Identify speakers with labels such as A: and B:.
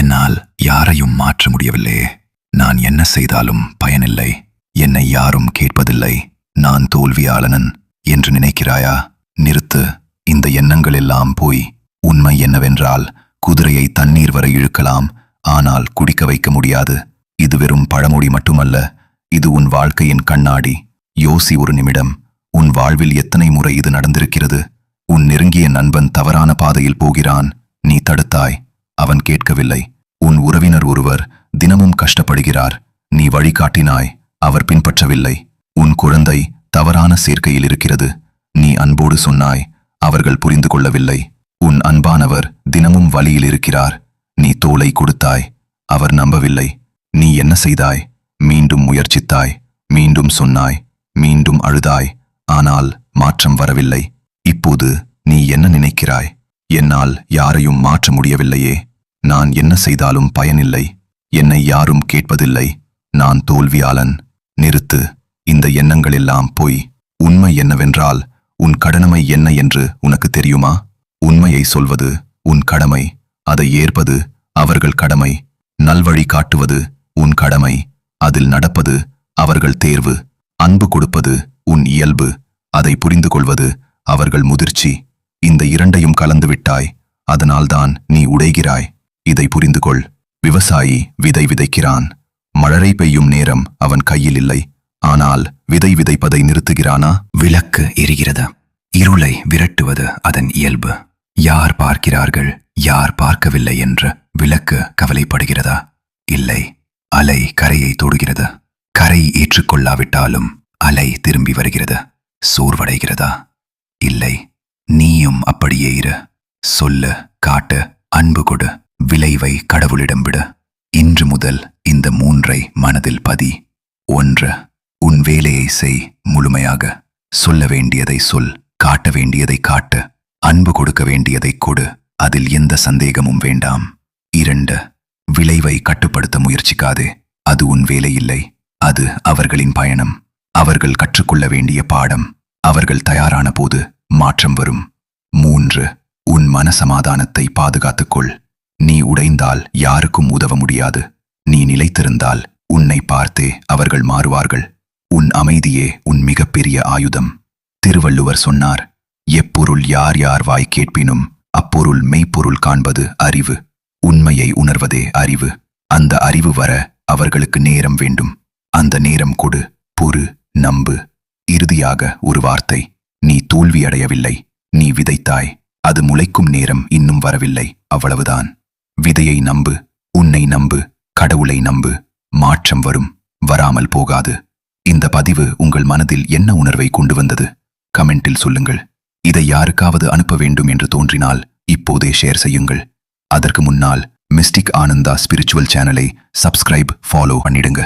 A: என்னால் யாரையும் மாற்ற முடியவில்லையே. நான் என்ன செய்தாலும் பயனில்லை. என்னை யாரும் கேட்பதில்லை. நான் தோல்வியாளனன் என்று நினைக்கிறாயா? நிறுத்து. இந்த எண்ணங்கள் எல்லாம் போய். உண்மை என்னவென்றால், குதிரையை தண்ணீர் வரை இழுக்கலாம், ஆனால் குடிக்க வைக்க முடியாது. இது வெறும் பழமொழி மட்டுமல்ல, இது உன் வாழ்க்கையின் கண்ணாடி. யோசி ஒரு நிமிடம். உன் வாழ்வில் எத்தனை முறை இது நடந்திருக்கிறது? உன் நெருங்கிய நண்பன் தவறான பாதையில் போகிறான், நீ தடுத்தாய், அவன் கேட்கவில்லை. உன் உறவினர் ஒருவர் தினமும் கஷ்டப்படுகிறார், நீ வழிகாட்டினாய், அவர் பின்பற்றவில்லை. உன் குழந்தை தவறான சேர்க்கையில் இருக்கிறது, நீ அன்போடு சொன்னாய், அவர்கள் புரிந்து கொள்ளவில்லை. உன் அன்பானவர் தினமும் வலியில் இருக்கிறார், நீ தோளை கொடுத்தாய், அவர் நம்பவில்லை. நீ என்ன செய்தாய்? மீண்டும் முயற்சித்தாய், மீண்டும் சொன்னாய், மீண்டும் அழுதாய், ஆனால் மாற்றம் வரவில்லை. இப்போது நீ என்ன நினைக்கிறாய்? என்னால் யாரையும் மாற்ற முடியவில்லையே. நான் என்ன செய்தாலும் பயனில்லை. என்னை யாரும் கேட்பதில்லை. நான் தோல்வியாளன். நிறுத்து. இந்த எண்ணங்கள் எல்லாம் பொய். உண்மை என்னவென்றால், உன் கடமை என்ன என்று உனக்கு தெரியுமா? உண்மையை சொல்வது உன் கடமை, அதை ஏற்பது அவர்கள் கடமை. நல்வழி காட்டுவது உன் கடமை, அதில் நடப்பது அவர்கள் தேர்வு. அன்பு கொடுப்பது உன் இயல்பு, அதை புரிந்து கொள்வது அவர்கள் முதிர்ச்சி. இந்த இரண்டையும் கலந்துவிட்டாய், அதனால்தான் நீ உடைகிறாய். இதை புரிந்து கொள். விவசாயி விதை விதைக்கிறான். மழை பெய்யும் நேரம் அவன் கையில் இல்லை, ஆனால் விதை விதைப்பதை நிறுத்துகிறானா?
B: விளக்கு எரிகிறது. இருளை விரட்டுவது அதன் இயல்பு. யார் பார்க்கிறார்கள், யார் பார்க்கவில்லை என்று விளக்கு கவலைப்படுகிறதா? இல்லை. அலை கரையை தொடுகிறது. கரை ஏற்றுக்கொள்ளாவிட்டாலும் அலை திரும்பி வருகிறது. சோர்வடைகிறதா? இல்லை. நீயும் அப்படியே இரு. சொல்லு, காட்டு, அன்பு கொடு, விளைவை கடவுளிடம் விடு. இன்று முதல் இந்த 3ஐ மனதில் பதி. 1. உன் வேலையை செய் முழுமையாக. சொல்ல வேண்டியதை சொல், காட்ட வேண்டியதை காட்டு, அன்பு கொடுக்க வேண்டியதை கொடு, அதில் எந்த சந்தேகமும் வேண்டாம். 2. விளைவை கட்டுப்படுத்த முயற்சிக்காதே. அது உன் வேலை இல்லை, அது அவர்களின் பயணம். அவர்கள் கற்றுக்கொள்ள வேண்டிய பாடம். அவர்கள் தயாரான போது மாற்றம் வரும். 3. உன் மனசமாதானத்தை பாதுகாத்துக்கொள். நீ உடைந்தால் யாருக்கும் உதவ முடியாது. நீ நிலைத்திருந்தால் உன்னை பார்த்தே அவர்கள் மாறுவார்கள். உன் அமைதியே உன் மிகப்பெரிய ஆயுதம். திருவள்ளுவர் சொன்னார், எப்பொருள் யார் யார் வாய் கேட்பினும் அப்பொருள் மெய்ப்பொருள் காண்பது அறிவு. உண்மையை உணர்வதே அறிவு. அந்த அறிவு வர அவர்களுக்கு நேரம் வேண்டும். அந்த நேரம் கொடு, பொறு, நம்பு. இறுதியாக ஒரு வார்த்தை. நீ தோல்வியடையவில்லை, நீ விதைத்தாய். அது முளைக்கும் நேரம் இன்னும் வரவில்லை, அவ்வளவுதான். விதையை நம்பு, உன்னை நம்பு, கடவுளை நம்பு. மாற்றம் வரும், வராமல் போகாது. இந்த பதிவு உங்கள் மனதில் என்ன உணர்வை கொண்டு வந்தது? கமெண்டில் சொல்லுங்கள். இதை யாருக்காவது அனுப்ப வேண்டும் என்று தோன்றினால் இப்போதே ஷேர் செய்யுங்கள். அதற்கு முன்னால் மிஸ்டிக் ஆனந்தா ஸ்பிரிச்சுவல் சேனலை சப்ஸ்கிரைப், ஃபாலோ பண்ணிடுங்க.